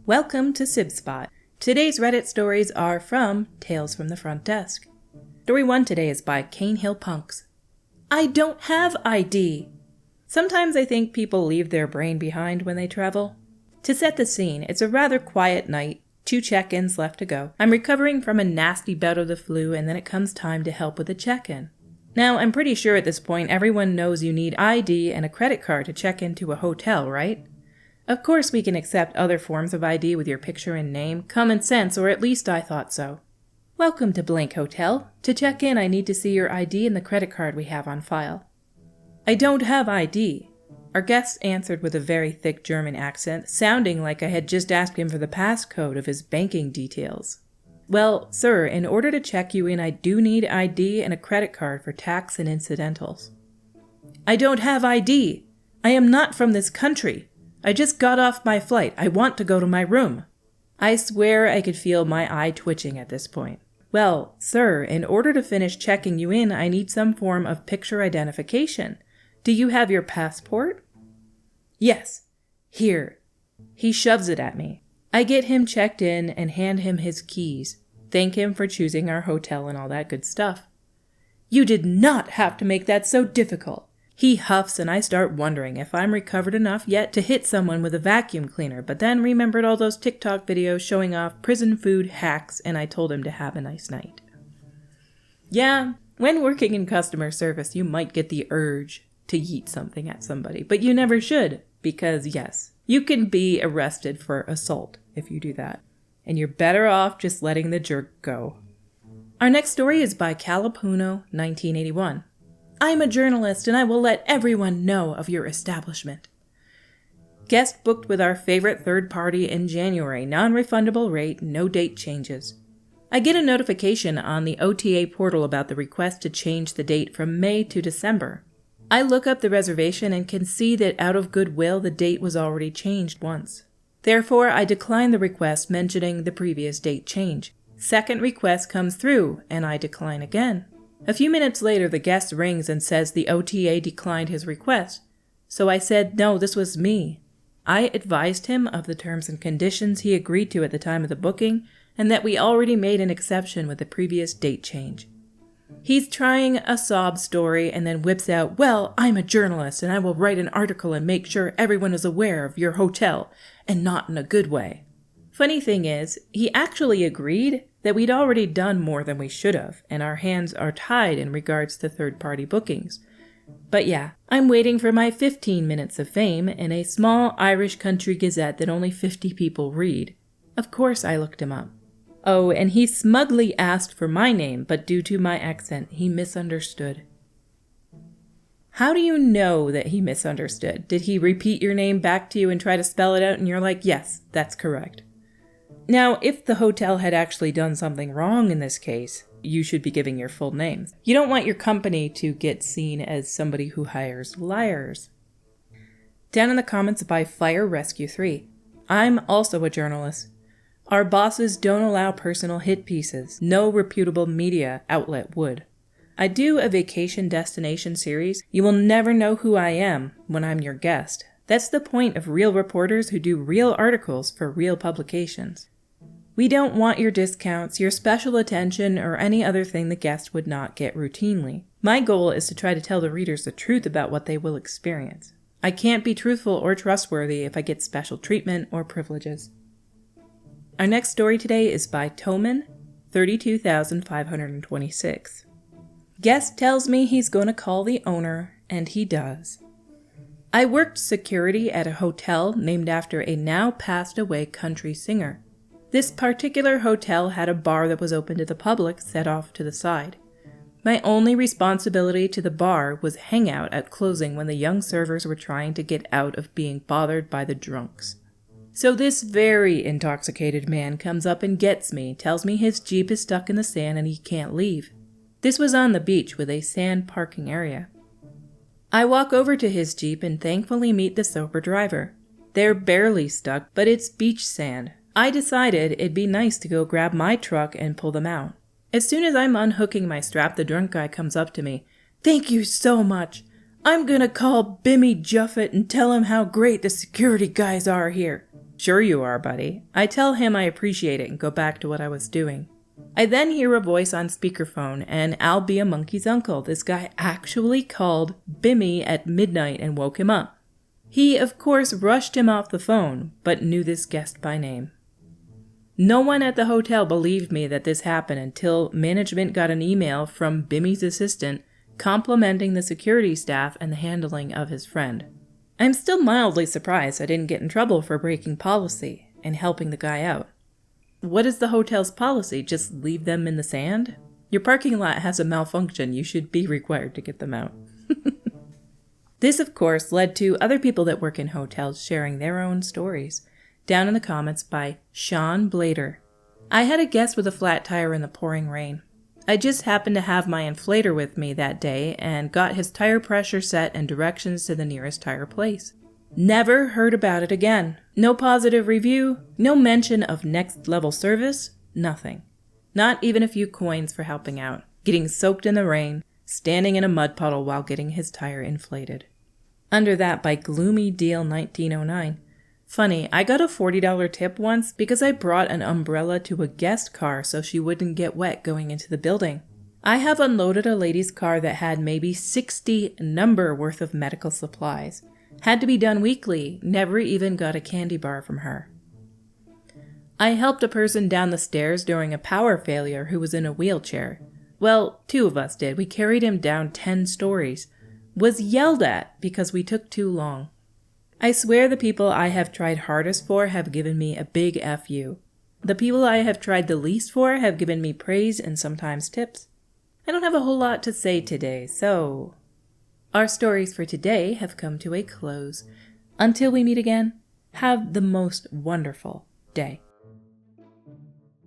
Welcome to Sib Spot. Today's Reddit stories are from Tales from the Front Desk. Story 1 today is by Cane Hill Punks. I don't have ID! Sometimes I think people leave their brain behind when they travel. To set the scene, it's a rather quiet night, 2 check-ins left to go. I'm recovering from a nasty bout of the flu and then it comes time to help with a check-in. Now, I'm pretty sure at this point everyone knows you need ID and a credit card to check into a hotel, right? Of course we can accept other forms of ID with your picture and name, common sense, or at least I thought so. Welcome to Blank Hotel. To check in, I need to see your ID and the credit card we have on file. I don't have ID. Our guest answered with a very thick German accent, sounding like I had just asked him for the passcode of his banking details. Well, sir, in order to check you in, I do need ID and a credit card for tax and incidentals. I don't have ID. I am not from this country. I just got off my flight. I want to go to my room. I swear I could feel my eye twitching at this point. Well, sir, in order to finish checking you in, I need some form of picture identification. Do you have your passport? Yes. Here. He shoves it at me. I get him checked in and hand him his keys. Thank him for choosing our hotel and all that good stuff. You did not have to make that so difficult. He huffs and I start wondering if I'm recovered enough yet to hit someone with a vacuum cleaner, but then remembered all those TikTok videos showing off prison food hacks and I told him to have a nice night. Yeah, when working in customer service, you might get the urge to yeet something at somebody, but you never should, because yes, you can be arrested for assault if you do that, and you're better off just letting the jerk go. Our next story is by Calapuno, 1981. I'm a journalist and I will let everyone know of your establishment. Guest booked with our favorite third party in January, non-refundable rate, no date changes. I get a notification on the OTA portal about the request to change the date from May to December. I look up the reservation and can see that out of goodwill the date was already changed once. Therefore, I decline the request mentioning the previous date change. Second request comes through and I decline again. A few minutes later, the guest rings and says the OTA declined his request. So I said, no, this was me. I advised him of the terms and conditions he agreed to at the time of the booking, and that we already made an exception with the previous date change. He's trying a sob story and then whips out, well, I'm a journalist and I will write an article and make sure everyone is aware of your hotel, and not in a good way. Funny thing is, he actually agreed that we'd already done more than we should have, and our hands are tied in regards to third-party bookings. But yeah, I'm waiting for my 15 minutes of fame in a small Irish country gazette that only 50 people read. Of course I looked him up. Oh, and he smugly asked for my name, but due to my accent, he misunderstood. How do you know that he misunderstood? Did he repeat your name back to you and try to spell it out and you're like, yes, that's correct? Now, if the hotel had actually done something wrong in this case, you should be giving your full name. You don't want your company to get seen as somebody who hires liars. Down in the comments by Fire Rescue 3. I'm also a journalist. Our bosses don't allow personal hit pieces. No reputable media outlet would. I do a vacation destination series. You will never know who I am when I'm your guest. That's the point of real reporters who do real articles for real publications. We don't want your discounts, your special attention, or any other thing the guest would not get routinely. My goal is to try to tell the readers the truth about what they will experience. I can't be truthful or trustworthy if I get special treatment or privileges. Our next story today is by Toman, 32,526. Guest tells me he's going to call the owner, and he does. I worked security at a hotel named after a now passed away country singer. This particular hotel had a bar that was open to the public set off to the side. My only responsibility to the bar was hang out at closing when the young servers were trying to get out of being bothered by the drunks. So this very intoxicated man comes up and gets me, tells me his Jeep is stuck in the sand and he can't leave. This was on the beach with a sand parking area. I walk over to his Jeep and thankfully meet the sober driver. They're barely stuck, but it's beach sand. I decided it'd be nice to go grab my truck and pull them out. As soon as I'm unhooking my strap, the drunk guy comes up to me. Thank you so much. I'm gonna call Bimmy Juffet and tell him how great the security guys are here. Sure you are, buddy. I tell him I appreciate it and go back to what I was doing. I then hear a voice on speakerphone, and I'll be a monkey's uncle. This guy actually called Bimmy at midnight and woke him up. He, of course, rushed him off the phone, but knew this guest by name. No one at the hotel believed me that this happened until management got an email from Bimmy's assistant complimenting the security staff and the handling of his friend. I'm still mildly surprised I didn't get in trouble for breaking policy and helping the guy out. What is the hotel's policy? Just leave them in the sand? Your parking lot has a malfunction. You should be required to get them out. This, of course, led to other people that work in hotels sharing their own stories. Down in the comments by Sean Blader. I had a guest with a flat tire in the pouring rain. I just happened to have my inflator with me that day and got his tire pressure set and directions to the nearest tire place. Never heard about it again. No positive review, no mention of next level service, nothing. Not even a few coins for helping out, getting soaked in the rain, standing in a mud puddle while getting his tire inflated. Under that by Gloomy Deal 1909. Funny, I got a $40 tip once because I brought an umbrella to a guest car so she wouldn't get wet going into the building. I have unloaded a lady's car that had maybe 60 number worth of medical supplies. Had to be done weekly, never even got a candy bar from her. I helped a person down the stairs during a power failure who was in a wheelchair. Well, 2 of us did. We carried him down 10 stories. Was yelled at because we took too long. I swear the people I have tried hardest for have given me a big FU. The people I have tried the least for have given me praise and sometimes tips. I don't have a whole lot to say today, so our stories for today have come to a close. Until we meet again, have the most wonderful day.